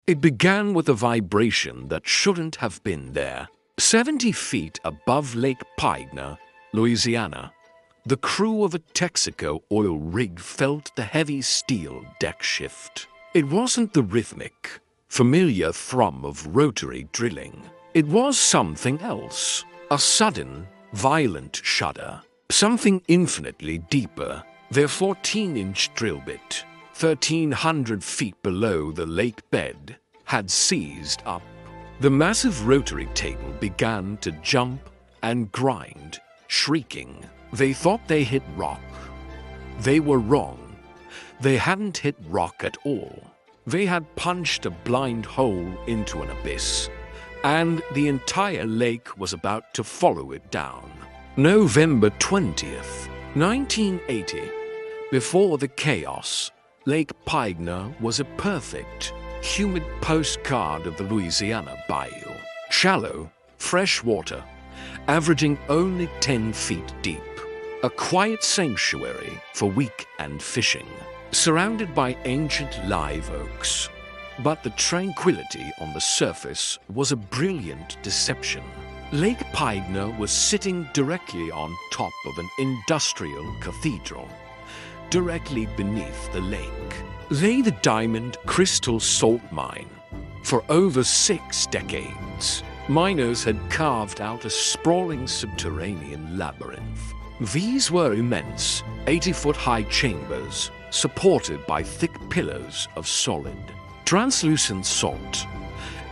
It began with a vibration that shouldn't have been there. 70 feet above Lake Peigneur, Louisiana, the crew of a Texaco oil rig felt the heavy steel deck shift. It wasn't the rhythmic, familiar thrum of rotary drilling. It was something else. A sudden, violent shudder. Something infinitely deeper. Their 14-inch drill bit, 1,300 feet below the lake bed, had seized up. The massive rotary table began to jump and grind, shrieking. They thought they hit rock. They were wrong. They hadn't hit rock at all. They had punched a blind hole into an abyss, and the entire lake was about to follow it down. November 20th, 1980. Before the chaos, Lake Peigneur was a perfect, humid postcard of the Louisiana bayou. Shallow, fresh water, averaging only 10 feet deep. A quiet sanctuary for weekend fishing, surrounded by ancient live oaks. But the tranquility on the surface was a brilliant deception. Lake Peigneur was sitting directly on top of an industrial cathedral. Directly beneath the lake lay the Diamond Crystal Salt Mine. For over 6 decades, miners had carved out a sprawling subterranean labyrinth. These were immense, 80-foot-high chambers, supported by thick pillars of solid, translucent salt.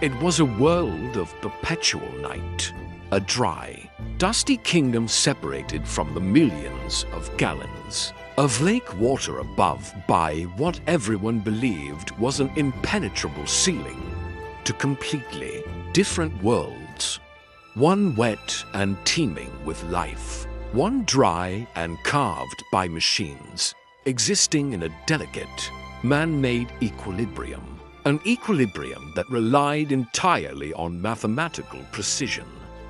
It was a world of perpetual night, a dry, dusty kingdom separated from the millions of gallons of lake water above by what everyone believed was an impenetrable ceiling to completely different worlds. One wet and teeming with life, one dry and carved by machines, existing in a delicate, man-made equilibrium. An equilibrium that relied entirely on mathematical precision.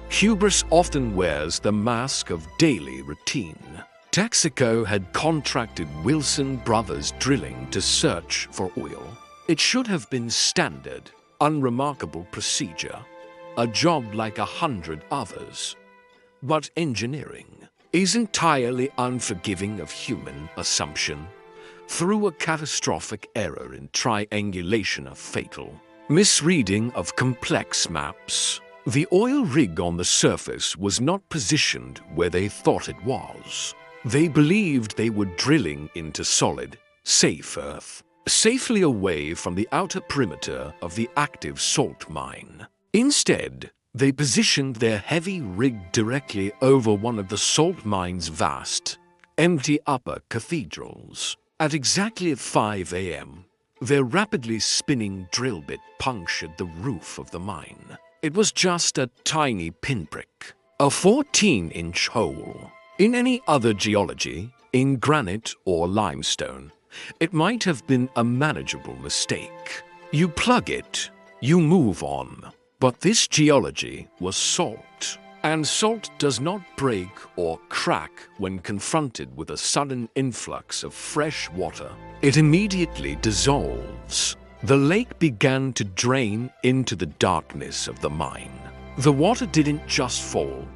Hubris often wears the mask of daily routine. Texaco had contracted Wilson Brothers Drilling to search for oil. It should have been standard, unremarkable procedure, a job like 100 others. But engineering is entirely unforgiving of human assumption. Through a catastrophic error in triangulation of fatal misreading of complex maps, the oil rig on the surface was not positioned where they thought it was. They believed they were drilling into solid, safe earth, safely away from the outer perimeter of the active salt mine. Instead, they positioned their heavy rig directly over one of the salt mine's vast, empty upper cathedrals. At exactly 5 a.m., their rapidly spinning drill bit punctured the roof of the mine. It was just a tiny pinprick, a 14-inch hole. In any other geology, in granite or limestone, it might have been a manageable mistake. You plug it, you move on. But this geology was salt, and salt does not break or crack when confronted with a sudden influx of fresh water. It immediately dissolves. The lake began to drain into the darkness of the mine. The water didn't just fall.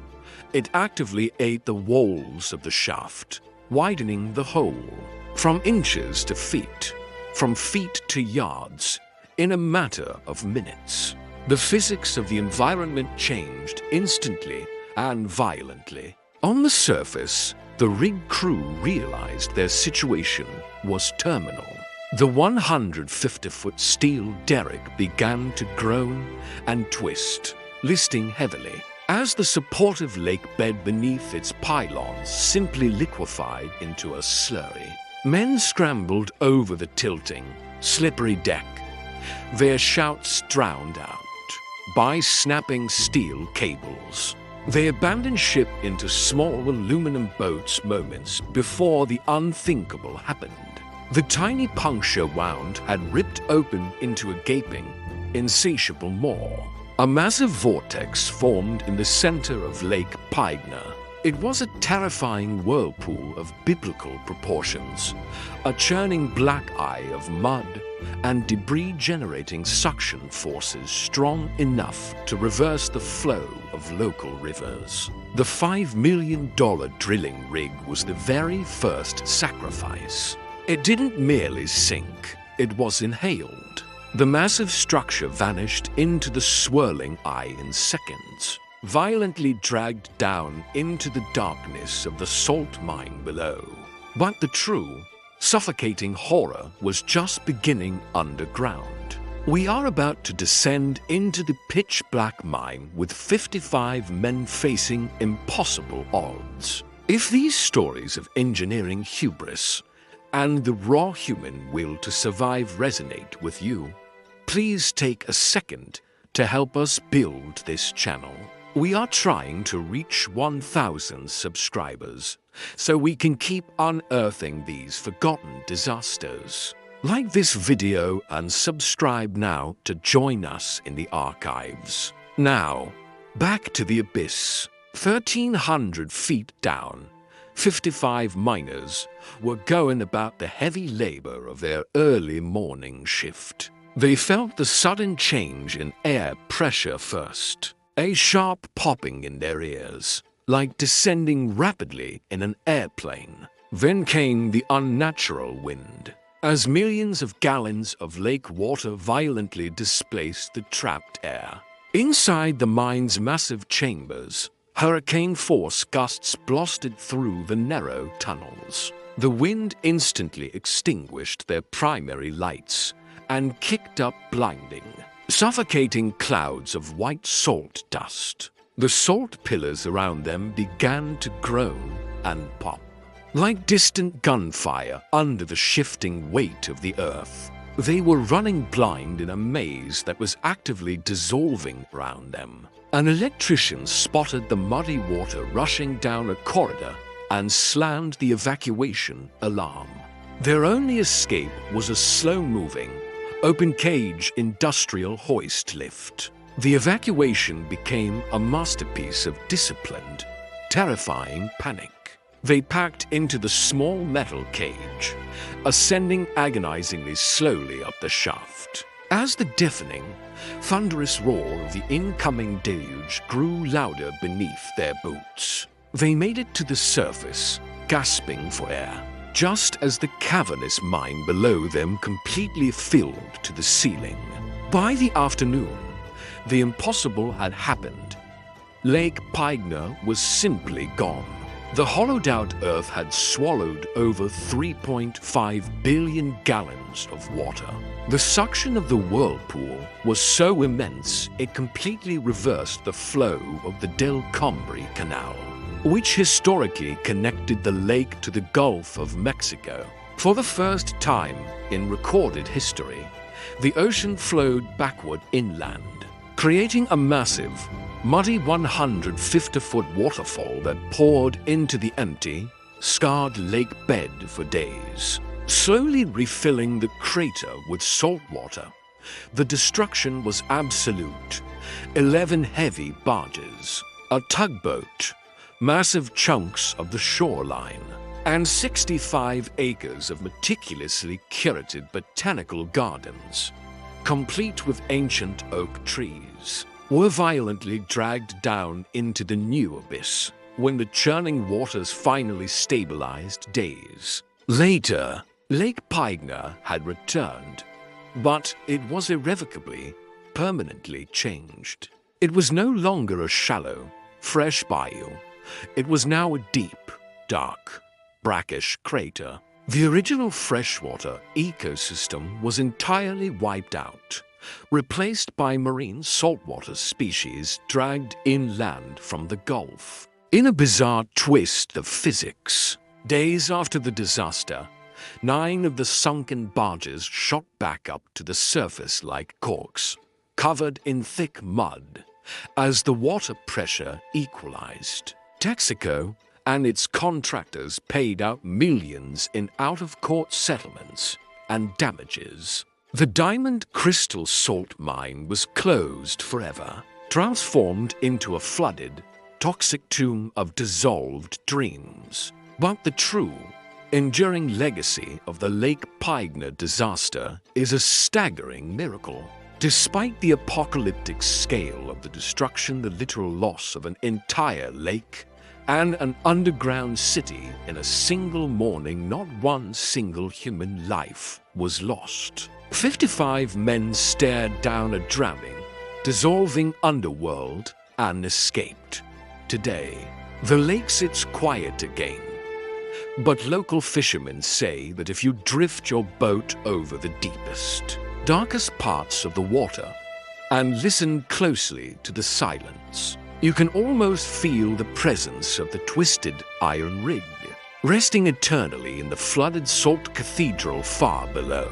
It actively ate the walls of the shaft, widening the hole from inches to feet, from feet to yards, in a matter of minutes. The physics of the environment changed instantly and violently. On the surface, the rig crew realized their situation was terminal. The 150-foot steel derrick began to groan and twist, listing heavily, as the supportive lake bed beneath its pylons simply liquefied into a slurry. Men scrambled over the tilting, slippery deck, their shouts drowned out by snapping steel cables. They abandoned ship into small aluminum boats moments before the unthinkable happened. The tiny puncture wound had ripped open into a gaping, insatiable maw. A massive vortex formed in the center of Lake Peigneur. It was a terrifying whirlpool of biblical proportions, a churning black eye of mud and debris-generating suction forces strong enough to reverse the flow of local rivers. The $5 million drilling rig was the very first sacrifice. It didn't merely sink, it was inhaled. The massive structure vanished into the swirling eye in seconds, violently dragged down into the darkness of the salt mine below. But the true, suffocating horror was just beginning underground. We are about to descend into the pitch-black mine with 55 men facing impossible odds. If these stories of engineering hubris and the raw human will to survive resonate with you, please take a second to help us build this channel. We are trying to reach 1,000 subscribers so we can keep unearthing these forgotten disasters. Like this video and subscribe now to join us in the archives. Now, back to the abyss. 1,300 feet down, 55 miners were going about the heavy labor of their early morning shift. They felt the sudden change in air pressure first, a sharp popping in their ears, like descending rapidly in an airplane. Then came the unnatural wind, as millions of gallons of lake water violently displaced the trapped air. Inside the mine's massive chambers, hurricane-force gusts blasted through the narrow tunnels. The wind instantly extinguished their primary lights and kicked up blinding, suffocating clouds of white salt dust. The salt pillars around them began to groan and pop, like distant gunfire under the shifting weight of the earth. They were running blind in a maze that was actively dissolving around them. An electrician spotted the muddy water rushing down a corridor and slammed the evacuation alarm. Their only escape was a slow-moving, open-cage industrial hoist lift. The evacuation became a masterpiece of disciplined, terrifying panic. They packed into the small metal cage, ascending agonizingly slowly up the shaft. As the deafening, thunderous roar of the incoming deluge grew louder beneath their boots, they made it to the surface, gasping for air, just as the cavernous mine below them completely filled to the ceiling. By the afternoon, the impossible had happened. Lake Peigneur was simply gone. The hollowed-out earth had swallowed over 3.5 billion gallons of water. The suction of the whirlpool was so immense it completely reversed the flow of the Del Combre Canal, which historically connected the lake to the Gulf of Mexico. For the first time in recorded history, the ocean flowed backward inland, creating a massive, muddy 150-foot waterfall that poured into the empty, scarred lake bed for days, slowly refilling the crater with salt water. The destruction was absolute. 11 heavy barges, a tugboat, massive chunks of the shoreline, and 65 acres of meticulously curated botanical gardens, complete with ancient oak trees, were violently dragged down into the new abyss when the churning waters finally stabilized days later. Lake Peigneur had returned, but it was irrevocably, permanently changed. It was no longer a shallow, fresh bayou. It was now a deep, dark, brackish crater. The original freshwater ecosystem was entirely wiped out, replaced by marine saltwater species dragged inland from the Gulf. In a bizarre twist of physics, days after the disaster, 9 of the sunken barges shot back up to the surface like corks, covered in thick mud, as the water pressure equalized. Texaco and its contractors paid out millions in out-of-court settlements and damages. The diamond crystal salt mine was closed forever, transformed into a flooded, toxic tomb of dissolved dreams. But the true, enduring legacy of the Lake Peigneur disaster is a staggering miracle. Despite the apocalyptic scale of the destruction, the literal loss of an entire lake, and an underground city in a single morning, not one single human life was lost. 55 men stared down a drowning, dissolving underworld and escaped. Today, the lake sits quiet again. But local fishermen say that if you drift your boat over the deepest, darkest parts of the water and listen closely to the silence, you can almost feel the presence of the twisted iron rig, resting eternally in the flooded salt cathedral far below.